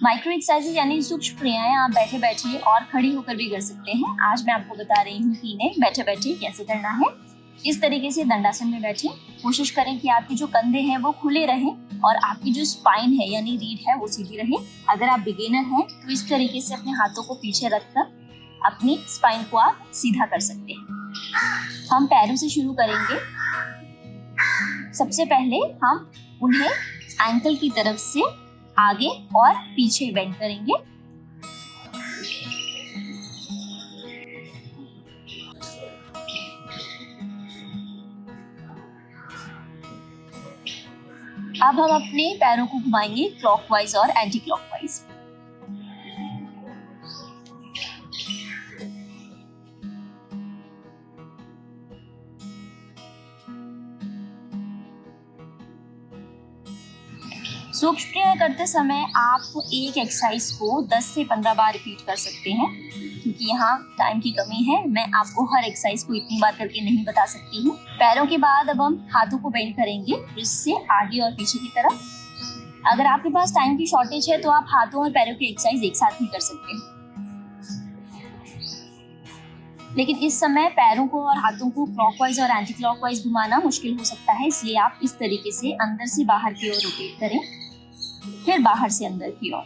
Micro exercises यानी सूक्ष्म क्रियाएं आप बैठे बैठे और खड़ी होकर भी कर सकते हैं। आज मैं आपको बता रही हूँ कि इन्हें बैठे बैठे कैसे करना है। इस तरीके से दंडासन में बैठे, कोशिश करें कि आपके जो कंधे हैं वो खुले रहें और आपकी जो स्पाइन है यानी रीढ़ है वो सीधी रहे। अगर आप बिगिनर हैं तो इस तरीके से अपने हाथों को पीछे रखकर अपनी स्पाइन को आप सीधा कर सकते हैं। हम पैरों से शुरू करेंगे। सबसे पहले हम उन्हें एंकल की तरफ से आगे और पीछे बेंड करेंगे। अब हम अपने पैरों को घुमाएंगे क्लॉकवाइज और एंटी क्लॉकवाइज। सूक्ष्म क्रिया करते समय आप एक एक्सरसाइज को 10 से 15 बार रिपीट कर सकते हैं। क्योंकि यहाँ टाइम की कमी है, मैं आपको हर एक्सरसाइज को इतनी बार करके नहीं बता सकती हूँ। पैरों के बाद अब हम हाथों को बेंड करेंगे जिससे आगे और पीछे की तरफ। अगर आपके पास टाइम की शॉर्टेज है तो आप हाथों और पैरों की एक्सरसाइज एक साथ भी कर सकते हैं, लेकिन इस समय पैरों को और हाथों को क्लॉकवाइज और एंटी क्लॉकवाइज घुमाना मुश्किल हो सकता है, इसलिए आप इस तरीके से अंदर से बाहर की ओर रोटेट करें, फिर बाहर से अंदर की ओर।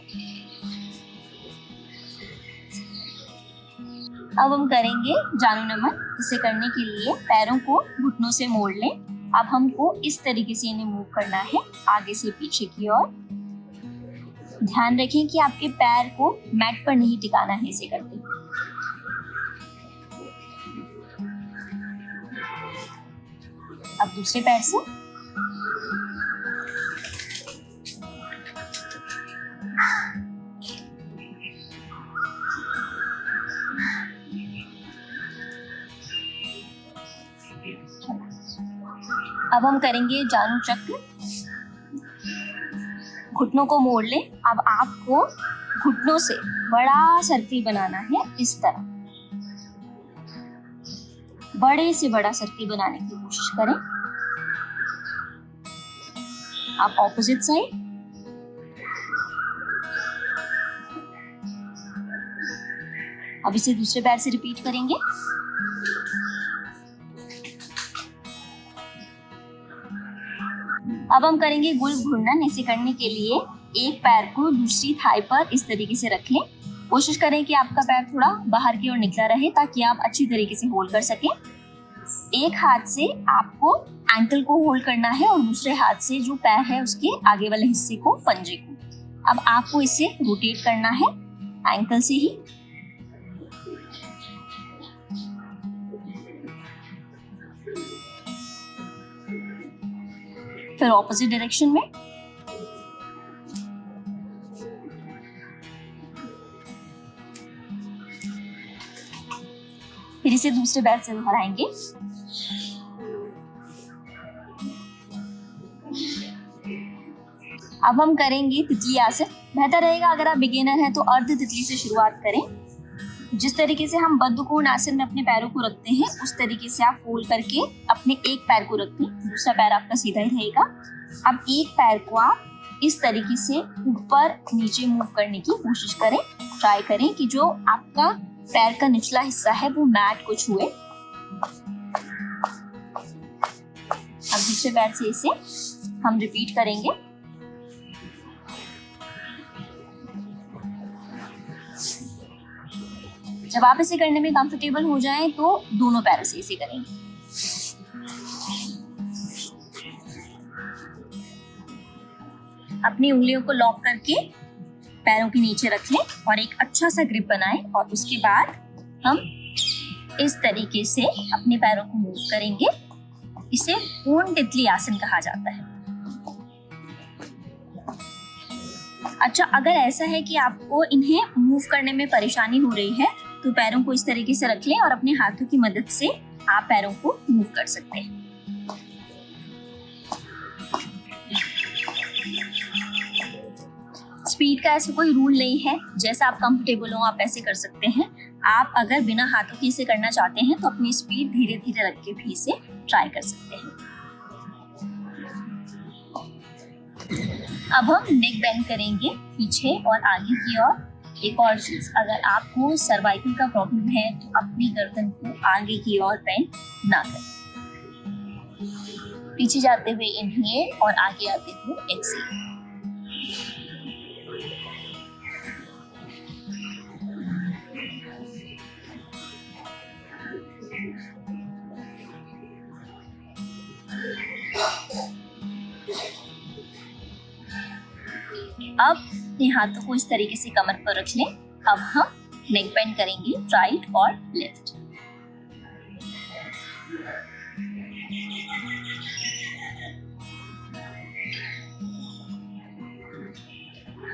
अब हम करेंगे जानु नमन। इसे करने के लिए पैरों को घुटनों से मोड़ लें। अब हमको इस तरीके से इन्हें मूव करना है आगे से पीछे की ओर। ध्यान रखें कि आपके पैर को मैट पर नहीं टिकाना है इसे करते हुए। अब दूसरे पैर से अब हम करेंगे जानु चक्र। घुटनों को मोड़ लें। अब आपको घुटनों से बड़ा सर्किल बनाना है। इस तरह बड़े से बड़ा सर्किल बनाने की कोशिश करें। अब ऑपोजिट साइड। अब इसे दूसरे पैर से रिपीट करेंगे। अब हम करेंगे गोल घूर्णन। इसे करने के लिए एक पैर को दूसरी थाई पर इस तरीके से रख लें। कोशिश करें कि आपका पैर थोड़ा बाहर की ओर निकला रहे ताकि आप अच्छी तरीके से होल्ड कर सकें। एक हाथ से आपको एंकल को होल्ड करना है और दूसरे हाथ से जो पैर है उसके आगे वाले हिस्से को, पंजे को। अब आपको इसे रोटेट करना है एंकल से ही। फिर ऑपोजिट डायरेक्शन में। फिर इसे दूसरे पैर से दोहराएंगे। अब हम करेंगे तितली आसन। बेहतर रहेगा अगर आप बिगिनर हैं तो अर्ध तितली से शुरुआत करें। जिस तरीके से हम बद्ध कोण आसन में अपने पैरों को रखते हैं उस तरीके से आप फोल्ड करके अपने एक पैर को रखें, दूसरा पैर आपका सीधा ही रहेगा। अब एक पैर को आप इस तरीके से ऊपर नीचे मूव करने की कोशिश करें। ट्राई करें कि जो आपका पैर का निचला हिस्सा है वो मैट को छुए। अब दूसरे पैर से इसे हम रिपीट करेंगे। जब आप इसे करने में कंफर्टेबल हो जाएं तो दोनों पैरों से इसे करेंगे। अपनी उंगलियों को लॉक करके पैरों के नीचे रख लें और एक अच्छा सा ग्रिप बनाएं और उसके बाद हम इस तरीके से अपने पैरों को मूव करेंगे। इसे पूर्ण तितली आसन कहा जाता है। अच्छा, अगर ऐसा है कि आपको इन्हें मूव करने में परेशानी हो रही है तो पैरों को इस तरीके से रख लें और अपने हाथों की मदद से आप पैरों को मूव कर सकते हैं। स्पीड का ऐसा कोई रूल नहीं है, जैसा आप कंफर्टेबल हो आप ऐसे कर सकते हैं। आप अगर बिना हाथों के इसे करना चाहते हैं तो अपनी स्पीड धीरे धीरे रख के भी इसे ट्राई कर सकते हैं। अब हम नेक बेंड करेंगे पीछे और आगे की ओर। एक और चीज, अगर आपको सर्वाइकल का प्रॉब्लम है तो अपनी गर्दन को आगे की ओर बेंड ना करें। पीछे जाते हुए इनहेल और आगे आते हुए एक्सहेल। अब अपने हाथों को इस तरीके से कमर पर रख लें। अब हम नेक बेंड करेंगे राइट और लेफ्ट।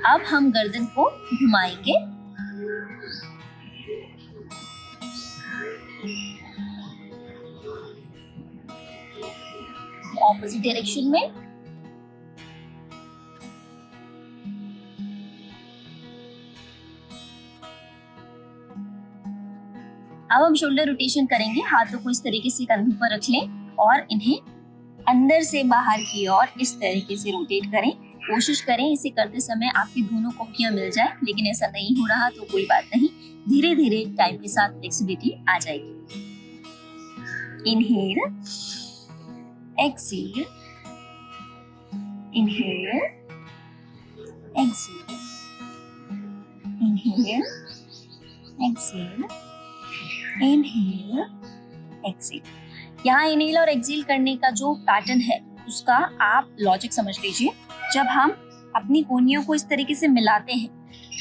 अब हम गर्दन को घुमाएंगे। ऑपोजिट डायरेक्शन में। अब हम शोल्डर रोटेशन करेंगे। हाथों को इस तरीके से कंधों पर रख लें और इन्हें अंदर से बाहर की ओर इस तरीके से रोटेट करें। कोशिश करें इसे करते समय आपकी दोनों कोहनियां मिल जाए, लेकिन ऐसा नहीं हो रहा तो कोई बात नहीं, धीरे धीरे टाइम के साथ फ्लेक्सिबिलिटी आ जाएगी। Inhale, exhale, inhale, exhale, inhale, exhale, inhale, exhale. यहाँ इनहेल और एक्सहेल करने का जो पैटर्न है उसका आप लॉजिक समझ लीजिए। जब हम अपनी कोहनियों को इस तरीके से मिलाते हैं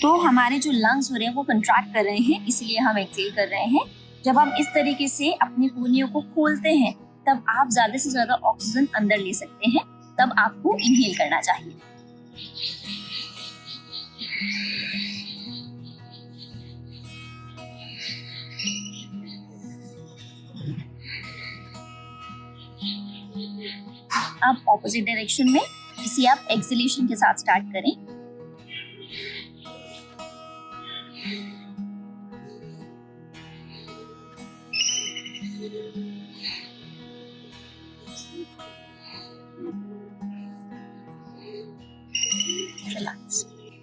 तो हमारे जो लंग्स हो रहे हैं वो कंट्रैक्ट कर रहे हैं, इसलिए हम एक्सहेल कर रहे हैं। जब हम इस तरीके से अपनी कोहनियों को खोलते हैं तब आप ज्यादा से ज्यादा ऑक्सीजन अंदर ले सकते हैं, तब आपको इनहेल करना चाहिए। अब ऑपोजिट डायरेक्शन में इसे आप एक्सहेलेशन के साथ स्टार्ट करें।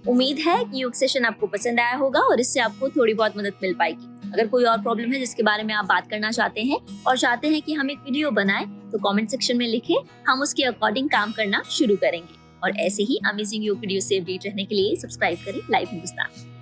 उम्मीद है कि योग सेशन आपको पसंद आया होगा और इससे आपको थोड़ी बहुत मदद मिल पाएगी। अगर कोई और प्रॉब्लम है जिसके बारे में आप बात करना चाहते हैं और चाहते हैं कि हम एक वीडियो बनाएं तो कमेंट सेक्शन में लिखें, हम उसके अकॉर्डिंग काम करना शुरू करेंगे। और ऐसे ही अमेजिंग योग वीडियो से अपडेट रहने के लिए सब्सक्राइब करें लाइव हिंदुस्तान।